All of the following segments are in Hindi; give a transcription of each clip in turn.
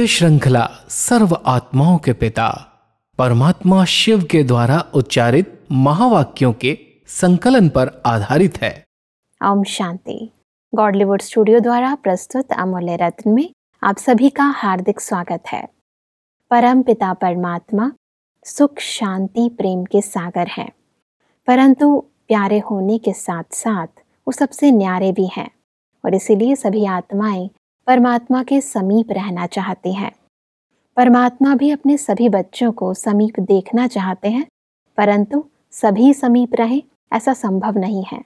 ये श्रृंखला सर्व आत्माओं के पिता परमात्मा शिव के द्वारा उच्चारित महावाक्यों के संकलन पर आधारित है। ओम शांति। गॉडलीवुड स्टूडियो द्वारा प्रस्तुत अमूल्य रत्न में आप सभी का हार्दिक स्वागत है। परम पिता परमात्मा सुख शांति प्रेम के सागर हैं, परंतु प्यारे होने के साथ साथ वो सबसे न्यारे भी हैं और इसीलिए सभी आत्माएं परमात्मा के समीप रहना चाहती हैं। परमात्मा भी अपने सभी बच्चों को समीप देखना चाहते हैं, परंतु सभी समीप रहें ऐसा संभव नहीं है।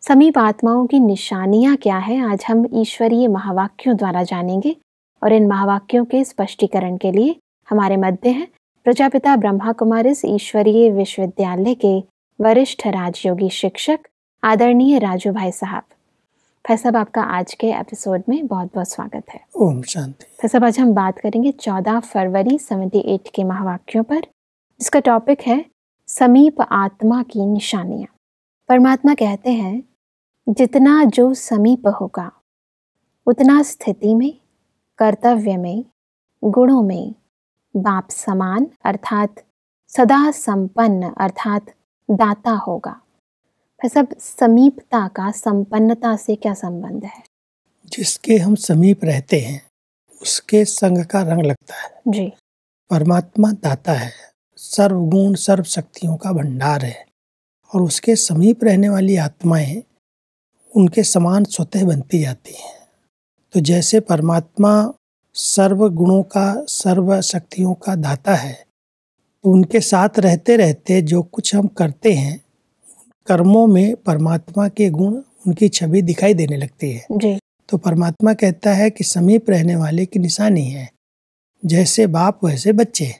समीप आत्माओं की निशानियां क्या है, आज हम ईश्वरीय महावाक्यों द्वारा जानेंगे और इन महावाक्यों के स्पष्टीकरण के लिए हमारे मध्य हैं प्रजापिता ब्रह्मा कुमारिस ईश्वरीय विश्वविद्यालय के वरिष्ठ राजयोगी शिक्षक आदरणीय राजू भाई साहब। भाई साहब, आपका आज के एपिसोड में बहुत बहुत स्वागत है। ओम शांति। भाई साहब, आज हम बात करेंगे 14 फरवरी 78 के महावाक्यों पर, जिसका टॉपिक है समीप आत्मा की निशानियां। परमात्मा कहते हैं, जितना जो समीप होगा उतना स्थिति में, कर्तव्य में, गुणों में बाप समान अर्थात सदा संपन्न अर्थात दाता होगा। सब समीपता का संपन्नता से क्या संबंध है? जिसके हम समीप रहते हैं उसके संग का रंग लगता है जी। परमात्मा दाता है, सर्वगुण सर्व शक्तियों का भंडार है और उसके समीप रहने वाली आत्माएं उनके समान स्वतः बनती जाती हैं। तो जैसे परमात्मा सर्व गुणों का सर्व शक्तियों का दाता है, तो उनके साथ रहते रहते जो कुछ हम करते हैं कर्मों में परमात्मा के गुण उनकी छवि दिखाई देने लगती है जी। तो परमात्मा कहता है कि समीप रहने वाले की निशानी है, जैसे बाप वैसे बच्चे।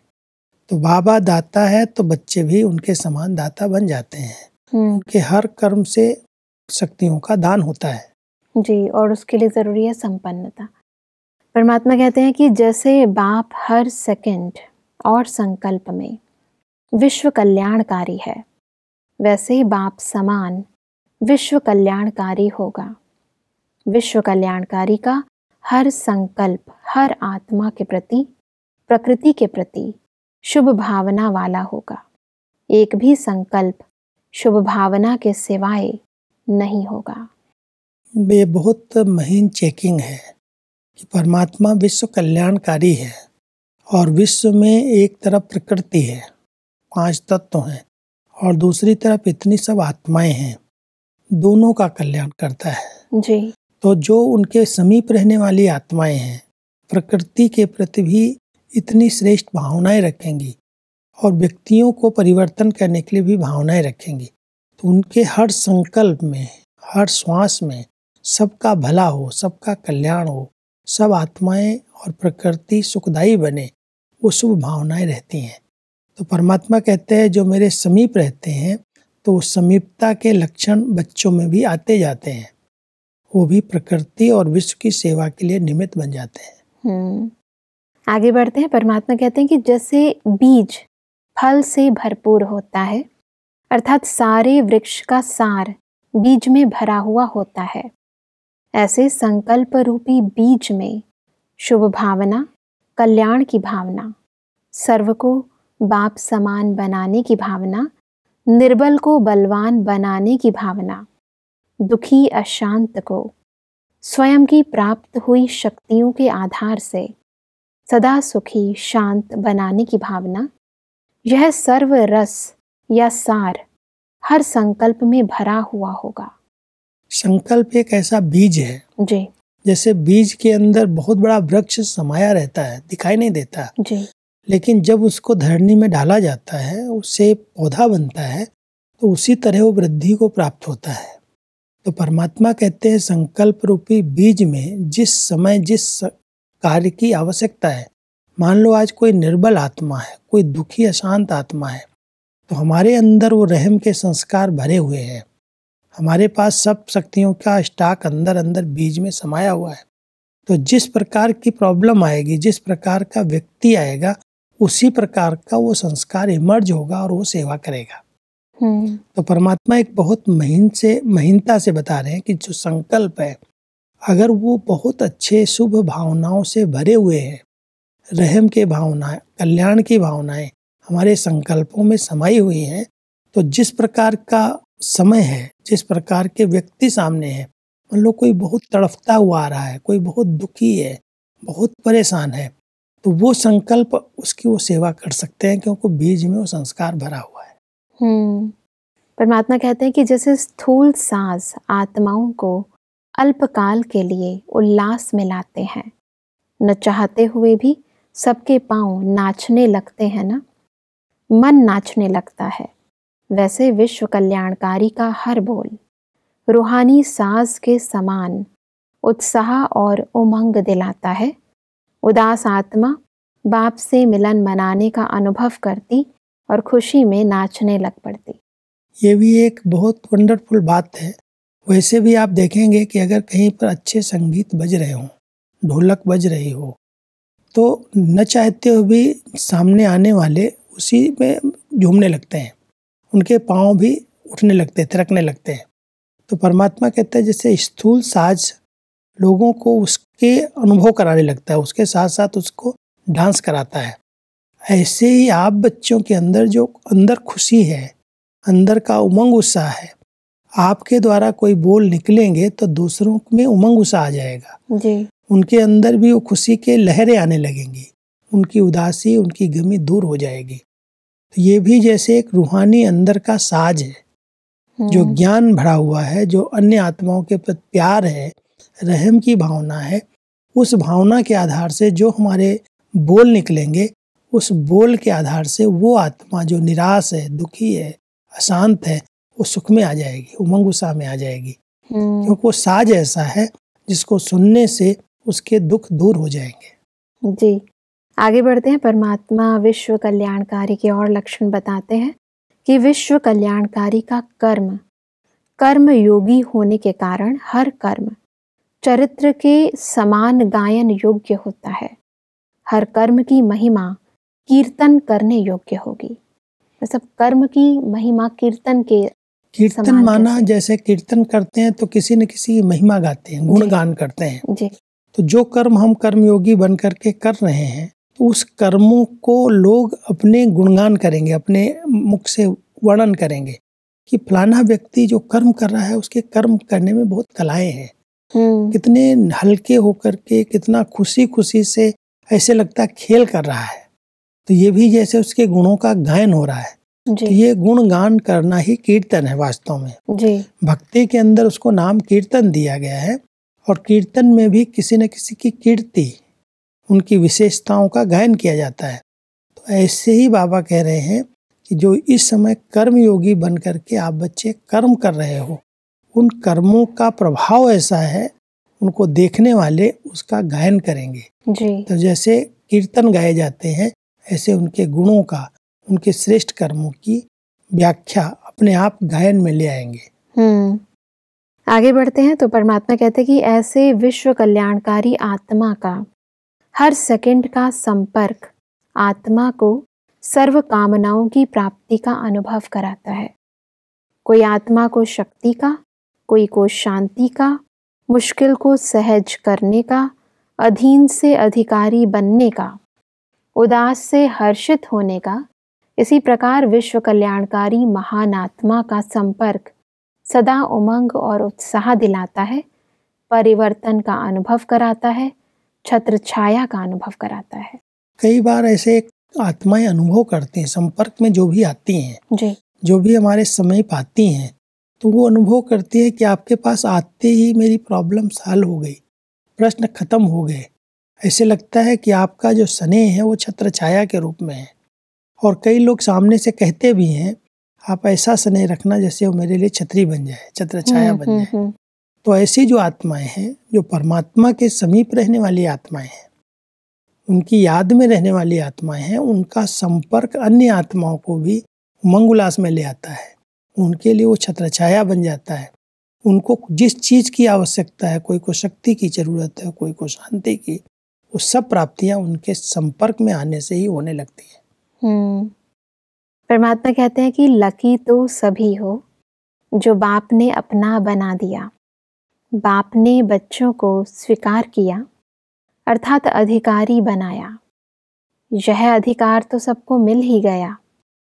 तो बाबा दाता है तो बच्चे भी उनके समान दाता बन जाते हैं। उनके हर कर्म से शक्तियों का दान होता है जी, और उसके लिए जरूरी है संपन्नता। परमात्मा कहते हैं कि जैसे बाप हर सेकंड और संकल्प में विश्व कल्याणकारी है, वैसे ही बाप समान विश्व कल्याणकारी होगा। विश्व कल्याणकारी का हर संकल्प हर आत्मा के प्रति, प्रकृति के प्रति शुभ भावना वाला होगा। एक भी संकल्प शुभ भावना के सिवाय नहीं होगा। ये बहुत महीन चेकिंग है कि परमात्मा विश्व कल्याणकारी है और विश्व में एक तरफ प्रकृति है, 5 तत्व हैं, और दूसरी तरफ इतनी सब आत्माएं हैं, दोनों का कल्याण करता है जी। तो जो उनके समीप रहने वाली आत्माएं हैं प्रकृति के प्रति भी इतनी श्रेष्ठ भावनाएं रखेंगी और व्यक्तियों को परिवर्तन करने के लिए भी भावनाएं रखेंगी। तो उनके हर संकल्प में, हर श्वास में सबका भला हो, सबका कल्याण हो, सब आत्माएं और प्रकृति सुखदायी बने, वो शुभ भावनाएं रहती हैं। तो परमात्मा कहते हैं जो मेरे समीप रहते हैं तो उस समीपता के लक्षण बच्चों में भी आते जाते हैं, वो भी प्रकृति और विश्व की सेवा के लिए निमित्त बन जाते हैं। आगे बढ़ते हैं। परमात्मा कहते हैं कि जैसे बीज फल से भरपूर होता है, अर्थात सारे वृक्ष का सार बीज में भरा हुआ होता है, ऐसे संकल्प रूपी बीज में शुभ भावना, कल्याण की भावना, सर्व को बाप समान बनाने की भावना, निर्बल को बलवान बनाने की भावना, दुखी अशांत को स्वयं की प्राप्त हुई शक्तियों के आधार से सदा सुखी शांत बनाने की भावना, यह सर्व रस या सार हर संकल्प में भरा हुआ होगा। संकल्प एक ऐसा बीज है जी। जैसे बीज के अंदर बहुत बड़ा वृक्ष समाया रहता है, दिखाई नहीं देता जी। लेकिन जब उसको धरनी में डाला जाता है, उससे पौधा बनता है, तो उसी तरह वो वृद्धि को प्राप्त होता है। तो परमात्मा कहते हैं संकल्प रूपी बीज में जिस समय जिस कार्य की आवश्यकता है, मान लो आज कोई निर्बल आत्मा है, कोई दुखी अशांत आत्मा है, तो हमारे अंदर वो रहम के संस्कार भरे हुए हैं, हमारे पास सब शक्तियों का स्टॉक अंदर अंदर बीज में समाया हुआ है। तो जिस प्रकार की प्रॉब्लम आएगी, जिस प्रकार का व्यक्ति आएगा, उसी प्रकार का वो संस्कार इमर्ज होगा और वो सेवा करेगा। तो परमात्मा एक बहुत महीनता से बता रहे हैं कि जो संकल्प है, अगर वो बहुत अच्छे शुभ भावनाओं से भरे हुए हैं रहम की भावनाएं, कल्याण की भावनाएं हमारे संकल्पों में समाई हुई हैं, तो जिस प्रकार का समय है, जिस प्रकार के व्यक्ति सामने है, मान लो कोई बहुत तड़फता हुआ आ रहा है, कोई बहुत दुखी है, बहुत परेशान है, तो वो संकल्प उसकी वो सेवा कर सकते हैं, क्योंकि बीज में वो संस्कार भरा हुआ है। परमात्मा कहते हैं कि जैसे स्थूल सांस आत्माओं को अल्पकाल के लिए उल्लास में लाते हैं, न चाहते हुए भी सबके पांव नाचने लगते हैं ना, मन नाचने लगता है, वैसे विश्व कल्याणकारी का हर बोल रूहानी साज के समान उत्साह और उमंग दिलाता है। उदास आत्मा बाप से मिलन मनाने का अनुभव करती और खुशी में नाचने लग पड़ती। ये भी एक बहुत वंडरफुल बात है। वैसे भी आप देखेंगे कि अगर कहीं पर अच्छे संगीत बज रहे हों, ढोलक बज रही हो, तो न चाहते हुए भी सामने आने वाले उसी में झूमने लगते हैं, उनके पांव भी उठने लगते हैं, थिरकने लगते हैं। तो परमात्मा कहता है जैसे स्थूल साज लोगों को उसके अनुभव कराने लगता है, उसके साथ साथ उसको डांस कराता है, ऐसे ही आप बच्चों के अंदर जो अंदर खुशी है, अंदर का उमंग उत्साह है, आपके द्वारा कोई बोल निकलेंगे तो दूसरों में उमंग उत्साह आ जाएगा जी। उनके अंदर भी वो खुशी के लहरें आने लगेंगी, उनकी उदासी, उनकी गमी दूर हो जाएगी। तो ये भी जैसे एक रूहानी अंदर का साज है, जो ज्ञान भरा हुआ है, जो अन्य आत्माओं के प्रति प्यार है, रहम की भावना है, उस भावना के आधार से जो हमारे बोल निकलेंगे, उस बोल के आधार से वो आत्मा जो निराश है, दुखी है, अशांत है, वो सुख में आ जाएगी, उमंग उत्साह में आ जाएगी, क्योंकि वो साज ऐसा है जिसको सुनने से उसके दुख दूर हो जाएंगे। जी, आगे बढ़ते हैं। परमात्मा विश्व कल्याणकारी के और लक्षण बताते हैं कि विश्व कल्याणकारी का कर्म योगी होने के कारण हर कर्म चरित्र के समान गायन योग्य होता है। हर कर्म की महिमा कीर्तन करने योग्य होगी। मतलब कर्म की महिमा कीर्तन माना जैसे कीर्तन करते हैं तो किसी न किसी की महिमा गाते हैं, गुणगान करते हैं जी। तो जो कर्म हम कर्मयोगी बन करके कर रहे हैं, तो उस कर्मों को लोग अपने गुणगान करेंगे, अपने मुख से वर्णन करेंगे कि फलाना व्यक्ति जो कर्म कर रहा है उसके कर्म करने में बहुत कलाएं हैं, कितने हल्के होकर के, कितना खुशी खुशी से, ऐसे लगता है खेल कर रहा है। तो ये भी जैसे उसके गुणों का गायन हो रहा है। तो ये गुणगान करना ही कीर्तन है वास्तव में जी। भक्ति के अंदर उसको नाम कीर्तन दिया गया है, और कीर्तन में भी किसी न किसी की कीर्ति, उनकी विशेषताओं का गायन किया जाता है। तो ऐसे ही बाबा कह रहे हैं कि जो इस समय कर्मयोगी बन करके आप बच्चे कर्म कर रहे हो, उन कर्मों का प्रभाव ऐसा है, उनको देखने वाले उसका गायन करेंगे जी। तो जैसे कीर्तन गाए जाते हैं, ऐसे उनके गुणों का, उनके श्रेष्ठ कर्मों की व्याख्या अपने आप गायन में ले आएंगे। आगे बढ़ते हैं। तो परमात्मा कहते हैं कि ऐसे विश्व कल्याणकारी आत्मा का हर सेकंड का संपर्क आत्मा को सर्व कामनाओं की प्राप्ति का अनुभव कराता है। कोई आत्मा को शक्ति का, कोई को शांति का, मुश्किल को सहज करने का, अधीन से अधिकारी बनने का, उदास से हर्षित होने का। इसी प्रकार विश्व कल्याणकारी महान आत्मा का संपर्क सदा उमंग और उत्साह दिलाता है, परिवर्तन का अनुभव कराता है, छत्र छाया का अनुभव कराता है। कई बार ऐसे आत्माएं अनुभव करती हैं, संपर्क में जो भी आती हैं जी, जो भी हमारे समीप आती हैं, तो वो अनुभव करती है कि आपके पास आते ही मेरी प्रॉब्लम सॉल्व हो गई, प्रश्न खत्म हो गए। ऐसे लगता है कि आपका जो स्नेह है वो छत्र छाया के रूप में है। और कई लोग सामने से कहते भी हैं, आप ऐसा स्नेह रखना जैसे वो मेरे लिए छतरी बन जाए, छत्र छाया बन जाए। तो ऐसी जो आत्माएं हैं, जो परमात्मा के समीप रहने वाली आत्माएं हैं, उनकी याद में रहने वाली आत्माएं हैं, उनका संपर्क अन्य आत्माओं को भी उमंग उल्लास में ले आता है। उनके लिए वो छत्र छाया बन जाता है। उनको जिस चीज की आवश्यकता है, कोई को शक्ति की जरूरत है, कोई को शांति की, वो सब प्राप्तियां उनके संपर्क में आने से ही होने लगती है। परमात्मा कहते हैं कि लकी तो सभी हो जो बाप ने अपना बना दिया, बाप ने बच्चों को स्वीकार किया अर्थात अधिकारी बनाया, यह अधिकार तो सबको मिल ही गया,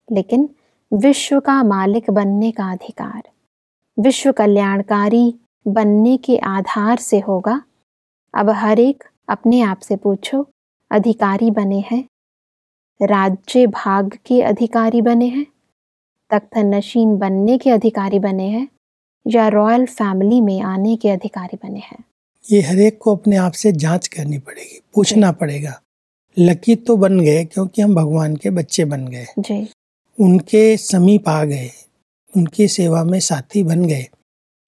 लेकिन विश्व का मालिक बनने का अधिकार विश्व कल्याणकारी बनने के आधार से होगा। अब हर एक अपने आप से पूछो, अधिकारी बने हैं, राज्य भाग के अधिकारी बने हैं, तख्त नशीन बनने के अधिकारी बने हैं, या रॉयल फैमिली में आने के अधिकारी बने हैं? ये हर एक को अपने आप से जांच करनी पड़ेगी, पूछना पड़ेगा। लकी तो बन गए क्योंकि हम भगवान के बच्चे बन गए जी, उनके समीप आ गए, उनकी सेवा में साथी बन गए।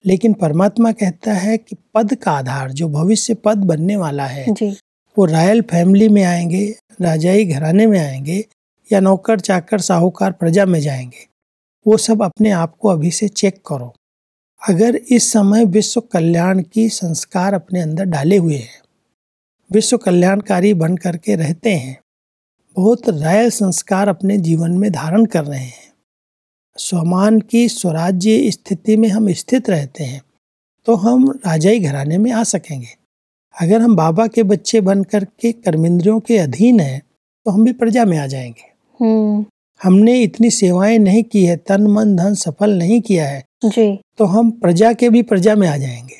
लेकिन परमात्मा कहता है कि पद का आधार जो भविष्य पद बनने वाला है जी, वो रॉयल फैमिली में आएंगे, राजाई घराने में आएंगे, या नौकर चाकर साहूकार प्रजा में जाएंगे, वो सब अपने आप को अभी से चेक करो। अगर इस समय विश्व कल्याण की संस्कार अपने अंदर डाले हुए हैं, विश्व कल्याणकारी बन करके रहते हैं, बहुत रॉयल संस्कार अपने जीवन में धारण कर रहे हैं, स्वमान की स्वराज्य स्थिति में हम स्थित रहते हैं, तो हम राजाई घराने में आ सकेंगे। अगर हम बाबा के बच्चे बन करके कर्मेंद्रियों के अधीन हैं तो हम भी प्रजा में आ जाएंगे। हमने इतनी सेवाएं नहीं की है, तन मन धन सफल नहीं किया है जी, तो हम प्रजा के भी प्रजा में आ जाएंगे।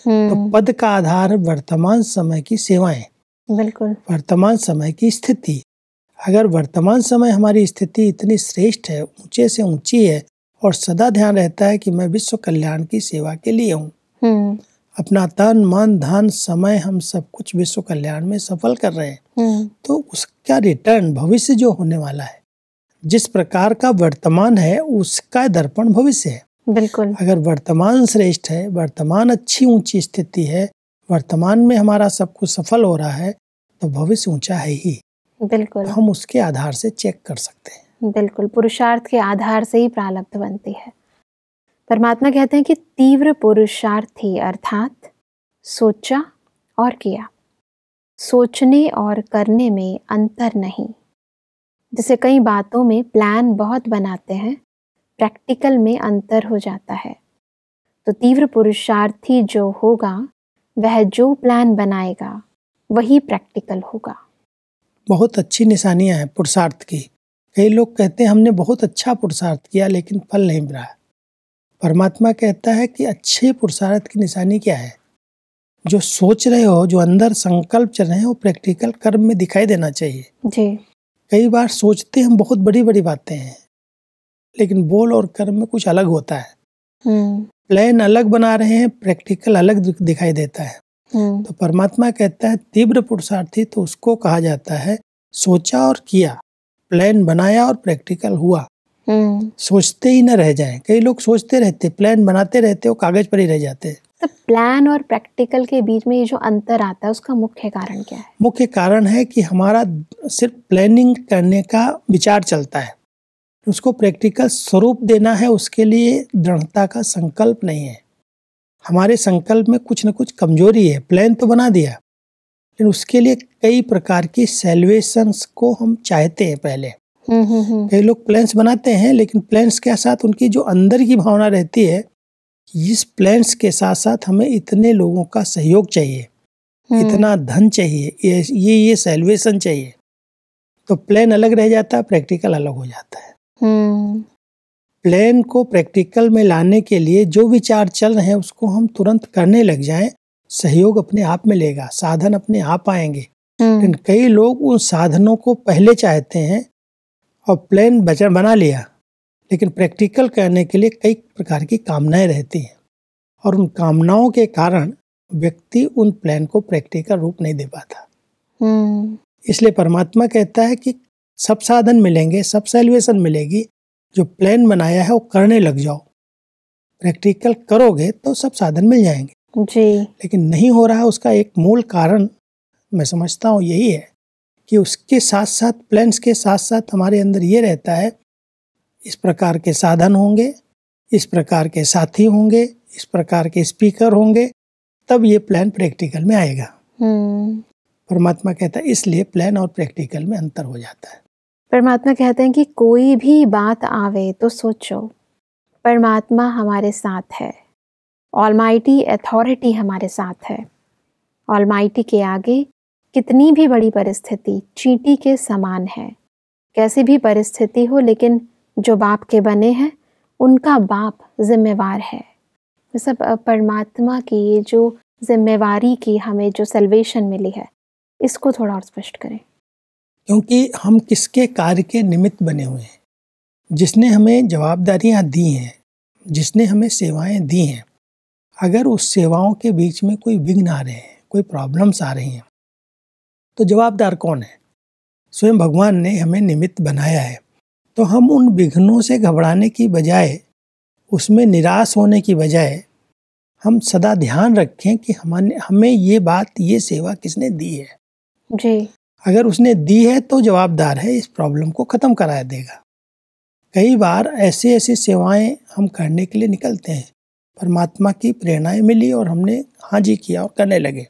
तो पद का आधार वर्तमान समय की सेवाएं, बिल्कुल, वर्तमान समय की स्थिति। अगर वर्तमान समय हमारी स्थिति इतनी श्रेष्ठ है, ऊंचे से ऊंची है, और सदा ध्यान रहता है कि मैं विश्व कल्याण की सेवा के लिए हूँ, अपना तन मन धन समय हम सब कुछ विश्व कल्याण में सफल कर रहे हैं, तो उसका रिटर्न भविष्य जो होने वाला है, जिस प्रकार का वर्तमान है उसका दर्पण भविष्य है। बिल्कुल, अगर वर्तमान श्रेष्ठ है, वर्तमान अच्छी ऊंची स्थिति है, वर्तमान में हमारा सब कुछ सफल हो रहा है, तो भविष्य ऊंचा है ही। बिल्कुल, हम उसके आधार से चेक कर सकते हैं। बिल्कुल, पुरुषार्थ के आधार से ही प्रारब्ध बनती है। परमात्मा कहते हैं कि तीव्र पुरुषार्थी अर्थात सोचा और किया, सोचने और करने में अंतर नहीं। जैसे कई बातों में प्लान बहुत बनाते हैं, प्रैक्टिकल में अंतर हो जाता है। तो तीव्र पुरुषार्थी जो होगा वह जो प्लान बनाएगा वही प्रैक्टिकल होगा। बहुत अच्छी निशानियां हैं पुरुषार्थ की। कई लोग कहते हैं हमने बहुत अच्छा पुरुषार्थ किया लेकिन फल नहीं मिला। परमात्मा कहता है कि अच्छे पुरुषार्थ की निशानी क्या है? जो सोच रहे हो, जो अंदर संकल्प चल रहे हैं, वो प्रैक्टिकल कर्म में दिखाई देना चाहिए जी। कई बार सोचते हम बहुत बड़ी बड़ी बातें हैं, लेकिन बोल और कर्म में कुछ अलग होता है। प्लान अलग बना रहे हैं, प्रैक्टिकल अलग दिखाई देता है। तो परमात्मा कहता है तीव्र पुरुषार्थी तो उसको कहा जाता है सोचा और किया, प्लान बनाया और प्रैक्टिकल हुआ। सोचते ही न रह जाएं। कई लोग सोचते रहते, प्लान बनाते रहते, वो कागज पर ही रह जाते हैं। तो प्लान और प्रैक्टिकल के बीच में ये जो अंतर आता है उसका मुख्य कारण क्या है? मुख्य कारण है कि हमारा सिर्फ प्लानिंग करने का विचार चलता है, उसको प्रैक्टिकल स्वरूप देना है, उसके लिए दृढ़ता का संकल्प नहीं है। हमारे संकल्प में कुछ न कुछ कमजोरी है। प्लान तो बना दिया, लेकिन उसके लिए कई प्रकार की सैल्वेशंस को हम चाहते हैं पहले। कई लोग प्लान्स बनाते हैं, लेकिन प्लान्स के साथ उनकी जो अंदर की भावना रहती है, इस प्लान्स के साथ साथ हमें इतने लोगों का सहयोग चाहिए, इतना धन चाहिए, ये सैल्वेशन चाहिए। तो प्लान अलग रह जाता है, प्रैक्टिकल अलग हो जाता है। प्लान को प्रैक्टिकल में लाने के लिए जो विचार चल रहे हैं उसको हम तुरंत करने लग जाएं, सहयोग अपने आप में लेगा, साधन अपने आप आएंगे। लेकिन कई लोग उन साधनों को पहले चाहते हैं और प्लान बना लिया, लेकिन प्रैक्टिकल करने के लिए कई प्रकार की कामनाएं रहती हैं, और उन कामनाओं के कारण व्यक्ति उन प्लान को प्रैक्टिकल रूप नहीं दे पाता। इसलिए परमात्मा कहता है कि सब साधन मिलेंगे, सब सैल्वेशन मिलेगी, जो प्लान बनाया है वो करने लग जाओ। प्रैक्टिकल करोगे तो सब साधन मिल जाएंगे जी। लेकिन नहीं हो रहा है, उसका एक मूल कारण मैं समझता हूँ यही है कि उसके साथ साथ, प्लान्स के साथ साथ हमारे अंदर ये रहता है, इस प्रकार के साधन होंगे, इस प्रकार के साथी होंगे, इस प्रकार के स्पीकर होंगे, तब ये प्लान प्रैक्टिकल में आएगा। परमात्मा कहता है इसलिए प्लान और प्रैक्टिकल में अंतर हो जाता है। परमात्मा कहते हैं कि कोई भी बात आवे तो सोचो, परमात्मा हमारे साथ है, ऑलमाइटी अथॉरिटी हमारे साथ है। ऑलमाइटी के आगे कितनी भी बड़ी परिस्थिति चींटी के समान है। कैसी भी परिस्थिति हो, लेकिन जो बाप के बने हैं उनका बाप जिम्मेवार है। सब परमात्मा की ये जो जिम्मेवारी की हमें जो सल्वेशन मिली है, इसको थोड़ा और स्पष्ट करें। क्योंकि हम किसके कार्य के निमित्त बने हुए हैं, जिसने हमें जवाबदारियां दी हैं, जिसने हमें सेवाएं दी हैं, अगर उस सेवाओं के बीच में कोई विघ्न आ रहे हैं, कोई प्रॉब्लम्स आ रही हैं, तो जवाबदार कौन है? स्वयं भगवान ने हमें निमित्त बनाया है। तो हम उन विघ्नों से घबराने की बजाय, उसमें निराश होने की बजाय, हम सदा ध्यान रखें कि हमें ये बात, ये सेवा किसने दी है जी। अगर उसने दी है तो जवाबदार है, इस प्रॉब्लम को ख़त्म करा देगा। कई बार ऐसी सेवाएं हम करने के लिए निकलते हैं, परमात्मा की प्रेरणाएं मिली और हमने हाँ जी किया और करने लगे।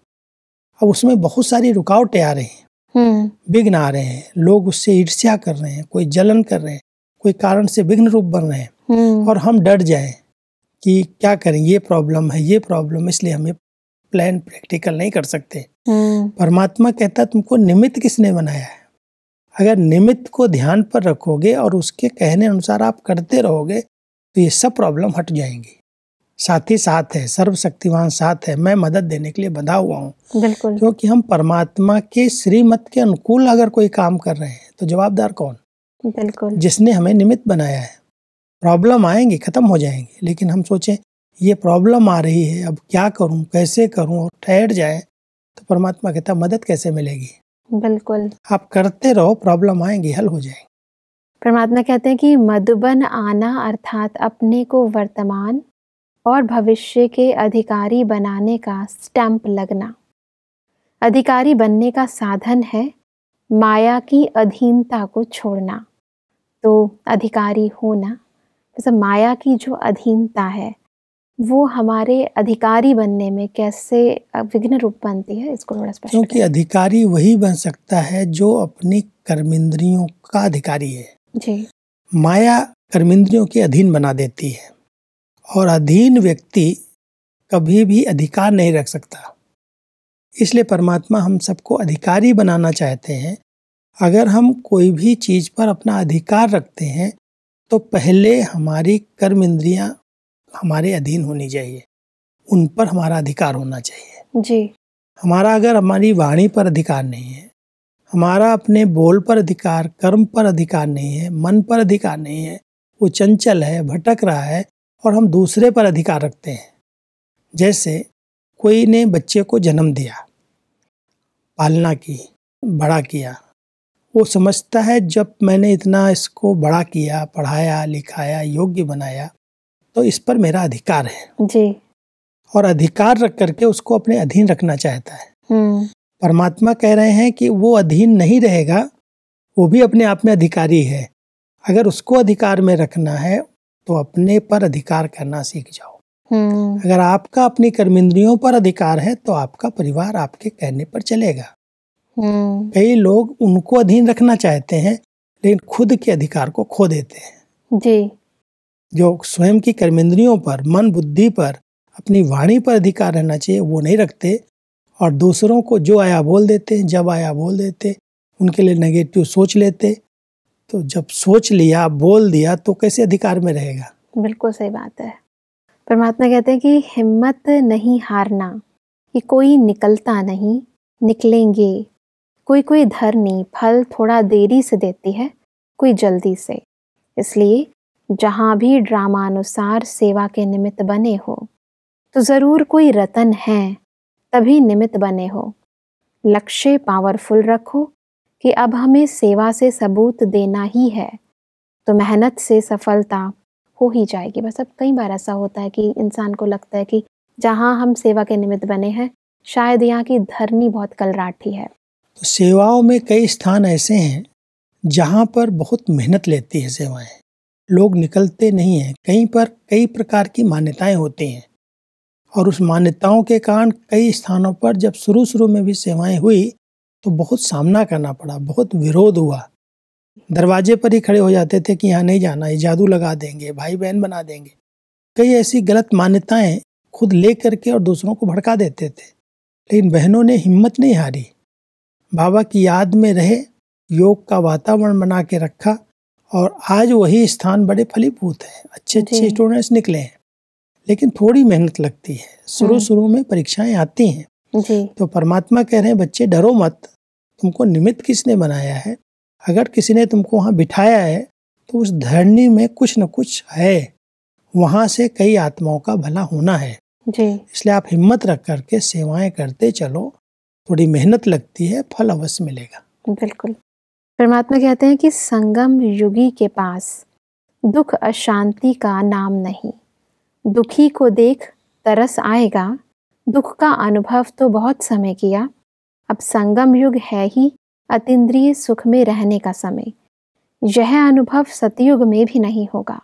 अब उसमें बहुत सारी रुकावटें आ रही हैं, विघ्न आ रहे हैं, लोग उससे ईर्ष्या कर रहे हैं, कोई जलन कर रहे हैं, कोई कारण से विघ्न रूप बन रहे हैं, और हम डर जाएं कि क्या करें, ये प्रॉब्लम है, ये प्रॉब्लम, इसलिए हमें प्लान प्रैक्टिकल नहीं कर सकते। परमात्मा कहता है तुमको निमित्त किसने बनाया है? अगर निमित्त को ध्यान पर रखोगे और उसके कहने अनुसार आप करते रहोगे तो ये सब प्रॉब्लम हट जाएंगी। साथी साथ है, सर्वशक्तिवान साथ है, मैं मदद देने के लिए बंधा हुआ हूँ। बिल्कुल। क्योंकि हम परमात्मा के श्रीमत के अनुकूल अगर कोई काम कर रहे हैं तो जवाबदार कौन? बिल्कुल, जिसने हमें निमित्त बनाया है। प्रॉब्लम आएंगी, खत्म हो जाएंगी, लेकिन हम सोचें ये प्रॉब्लम आ रही है, अब क्या करूं, कैसे करूं, और ठहर जाए तो परमात्मा कहता मदद कैसे मिलेगी? बिल्कुल। आप करते रहो, प्रॉब्लम आएंगी, हल हो जाएंगी। परमात्मा कहते हैं कि मधुबन आना अर्थात अपने को वर्तमान और भविष्य के अधिकारी बनाने का स्टैंप लगना। अधिकारी बनने का साधन है माया की अधीनता को छोड़ना। तो अधिकारी होना, जैसे माया की जो अधीनता है वो हमारे अधिकारी बनने में कैसे विघ्न रूप बनती है, इसको थोड़ा स्पष्ट क्योंकि अधिकारी वही बन सकता है जो अपनी कर्मेंद्रियों का अधिकारी है। जी। माया कर्मेंद्रियों के अधीन बना देती है और अधीन व्यक्ति कभी भी अधिकार नहीं रख सकता। इसलिए परमात्मा हम सबको अधिकारी बनाना चाहते हैं। अगर हम कोई भी चीज पर अपना अधिकार रखते हैं तो पहले हमारी कर्म इंद्रियां हमारे अधीन होनी चाहिए, उन पर हमारा अधिकार होना चाहिए। जी। हमारा अगर हमारी वाणी पर अधिकार नहीं है, हमारा अपने बोल पर अधिकार, कर्म पर अधिकार नहीं है, मन पर अधिकार नहीं है, वो चंचल है, भटक रहा है, और हम दूसरे पर अधिकार रखते हैं। जैसे कोई ने बच्चे को जन्म दिया, पालना की, बड़ा किया, वो समझता है जब मैंने इतना इसको बड़ा किया, पढ़ाया लिखाया, योग्य बनाया, तो इस पर मेरा अधिकार है। जी। और अधिकार रख करके उसको अपने अधीन रखना चाहता है। परमात्मा कह रहे हैं कि वो अधीन नहीं रहेगा, वो भी अपने आप में अधिकारी है। अगर उसको अधिकार में रखना है तो अपने पर अधिकार करना सीख जाओ। अगर आपका अपनी कर्मेंद्रियों पर अधिकार है तो आपका परिवार आपके कहने पर चलेगा। कई लोग उनको अधीन रखना चाहते हैं लेकिन खुद के अधिकार को खो देते हैं। जी। जो स्वयं की कर्मेंद्रियों पर, मन बुद्धि पर, अपनी वाणी पर अधिकार रहना चाहिए वो नहीं रखते और दूसरों को जो आया बोल देते, जब आया बोल देते, उनके लिए नेगेटिव सोच लेते। तो जब सोच लिया, बोल दिया, तो कैसे अधिकार में रहेगा? बिल्कुल सही बात है। परमात्मा कहते हैं कि हिम्मत नहीं हारना, कि कोई निकलता नहीं, निकलेंगे। कोई कोई धरनी फल थोड़ा देरी से देती है, कोई जल्दी से। इसलिए जहाँ भी ड्रामानुसार सेवा के निमित्त बने हो तो ज़रूर कोई रतन है, तभी निमित्त बने हो। लक्ष्य पावरफुल रखो कि अब हमें सेवा से सबूत देना ही है, तो मेहनत से सफलता हो ही जाएगी। बस अब कई बार ऐसा होता है कि इंसान को लगता है कि जहाँ हम सेवा के निमित्त बने हैं शायद यहाँ की धरनी बहुत कलराठी है। तो सेवाओं में कई स्थान ऐसे हैं जहाँ पर बहुत मेहनत लेती है सेवाएं, लोग निकलते नहीं हैं। कहीं पर कई प्रकार की मान्यताएं होती हैं और उस मान्यताओं के कारण कई स्थानों पर जब शुरू में भी सेवाएं हुई तो बहुत सामना करना पड़ा, बहुत विरोध हुआ। दरवाजे पर ही खड़े हो जाते थे कि यहाँ नहीं जाना, ये जादू लगा देंगे, भाई बहन बना देंगे। कई ऐसी गलत मान्यताएं खुद ले करके और दूसरों को भड़का देते थे। लेकिन बहनों ने हिम्मत नहीं हारी, बाबा की याद में रहे, योग का वातावरण बना के रखा और आज वही स्थान बड़े फलीभूत है, अच्छे अच्छे स्टूडेंट्स निकले हैं। लेकिन थोड़ी मेहनत लगती है, शुरू में परीक्षाएं आती हैं जी। तो परमात्मा कह रहे हैं बच्चे डरो मत, तुमको निमित्त किसने बनाया है, अगर किसी ने तुमको वहाँ बिठाया है तो उस धरनी में कुछ न कुछ है, वहाँ से कई आत्माओं का भला होना है जी। इसलिए आप हिम्मत रख करके सेवाएं करते चलो, थोड़ी मेहनत लगती है, फल अवश्य मिलेगा। बिल्कुल। परमात्मा कहते हैं कि संगम युगी के पास दुख अशांति का नाम नहीं, दुखी को देख तरस आएगा, दुख का अनुभव तो बहुत समय किया, अब संगम युग है ही अतीन्द्रिय सुख में रहने का समय, यह अनुभव सतयुग में भी नहीं होगा,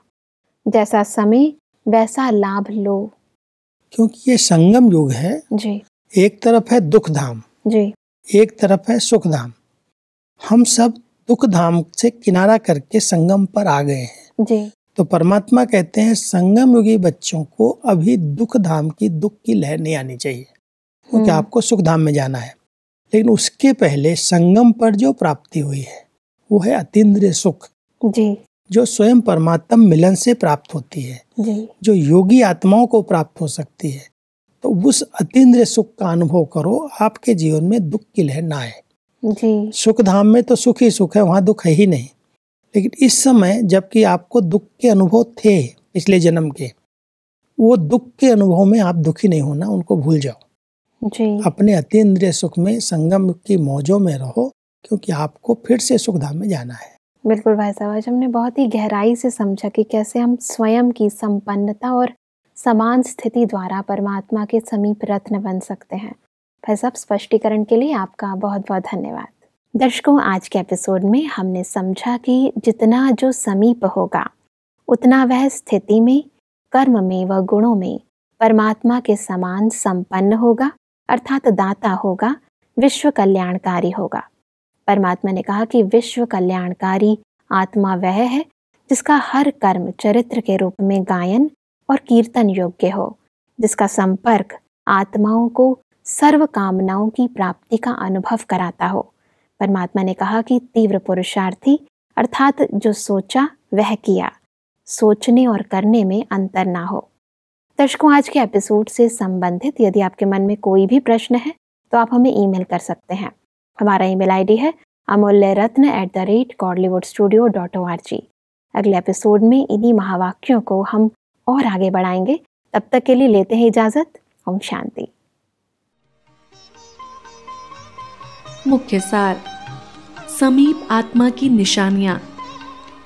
जैसा समय वैसा लाभ लो। क्योंकि ये संगम युग है जी एक तरफ है दुख धाम जी, एक तरफ है सुख धाम। हम सब दुख धाम से किनारा करके संगम पर आ गए हैं जी। तो परमात्मा कहते हैं संगम युगी बच्चों को अभी दुख धाम की, दुख की लहर नहीं आनी चाहिए, क्योंकि आपको सुख धाम में जाना है। लेकिन उसके पहले संगम पर जो प्राप्ति हुई है वो है अतीन्द्रिय सुख जी जो स्वयं परमात्मा मिलन से प्राप्त होती है जी। जो योगी आत्माओं को प्राप्त हो सकती है। तो उस अतीन्द्रिय सुख का अनुभव करो, आपके जीवन में दुख की लहर ना आए जी। सुख धाम में तो सुख ही सुख है, वहां दुख है ही नहीं। लेकिन इस समय जबकि आपको दुख के अनुभव थे पिछले जन्म के, वो दुख के अनुभव में आप दुखी नहीं होना, उनको भूल जाओ जी। अपने अतीन्द्रिय सुख में संगम की मौजों में रहो, क्योंकि आपको फिर से सुख धाम में जाना है। बिल्कुल भाई साहब, आज हमने बहुत ही गहराई से समझा कि कैसे हम स्वयं की संपन्नता और समान स्थिति द्वारा परमात्मा के समीप रत्न बन सकते हैं। भाई साहब, स्पष्टीकरण के लिए आपका बहुत बहुत धन्यवाद। दर्शकों, आज के एपिसोड में हमने समझा कि जितना जो समीप होगा उतना वह स्थिति में, कर्म में व गुणों में परमात्मा के समान संपन्न होगा, अर्थात दाता होगा, विश्व कल्याणकारी होगा। परमात्मा ने कहा कि विश्व कल्याणकारी आत्मा वह है जिसका हर कर्म चरित्र के रूप में गायन और कीर्तन योग्य हो, जिसका संपर्क आत्माओं को सर्व कामनाओं की प्राप्ति का अनुभव कराता हो। परमात्मा ने कहा कि तीव्र पुरुषार्थी अर्थात जो सोचा वह किया, सोचने और करने में अंतर ना हो। दर्शकों, आज के एपिसोड से संबंधित यदि आपके मन में कोई भी प्रश्न है तो आप हमें ईमेल कर सकते हैं। हमारा ईमेल आईडी है amulyaratna@godlywoodstudio.org। अगले एपिसोड में इन्हीं महावाक्यों को हम और आगे बढ़ाएंगे। तब तक के लिए लेते हैं इजाजत। ओम शांति। मुख्य सार, समीप आत्मा की निशानियां,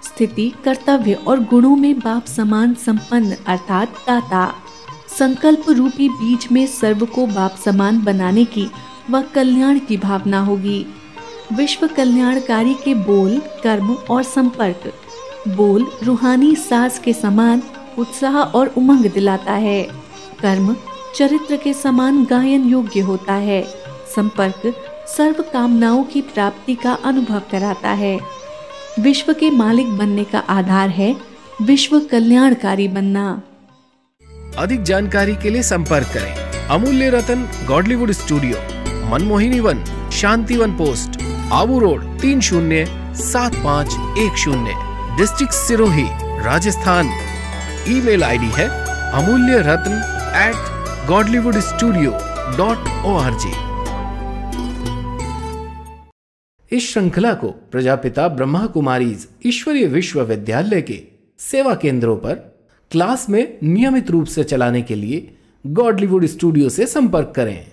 स्थिति, कर्तव्य और गुणों में बाप समान संपन्न अर्थात दाता, संकल्प रूपी बीज में सर्व को बाप समान बनाने की व कल्याण की भावना होगी। विश्व कल्याणकारी के बोल, कर्म और संपर्क। बोल रूहानी साज के समान उत्साह और उमंग दिलाता है, कर्म चरित्र के समान गायन योग्य होता है, संपर्क सर्व कामनाओं की प्राप्ति का अनुभव कराता है। विश्व के मालिक बनने का आधार है विश्व कल्याणकारी बनना। अधिक जानकारी के लिए संपर्क करें Amulya Ratan Godlywood studio, Manmohini Van, Shantivan post, Abu road 307510, district Sirohi, Rajasthan. Email ID है amulyaratn@godlywoodstudio.org। इस श्रृंखला को प्रजापिता ब्रह्मा कुमारीज ईश्वरीय विश्वविद्यालय के सेवा केंद्रों पर क्लास में नियमित रूप से चलाने के लिए गॉडलीवुड स्टूडियो से संपर्क करें।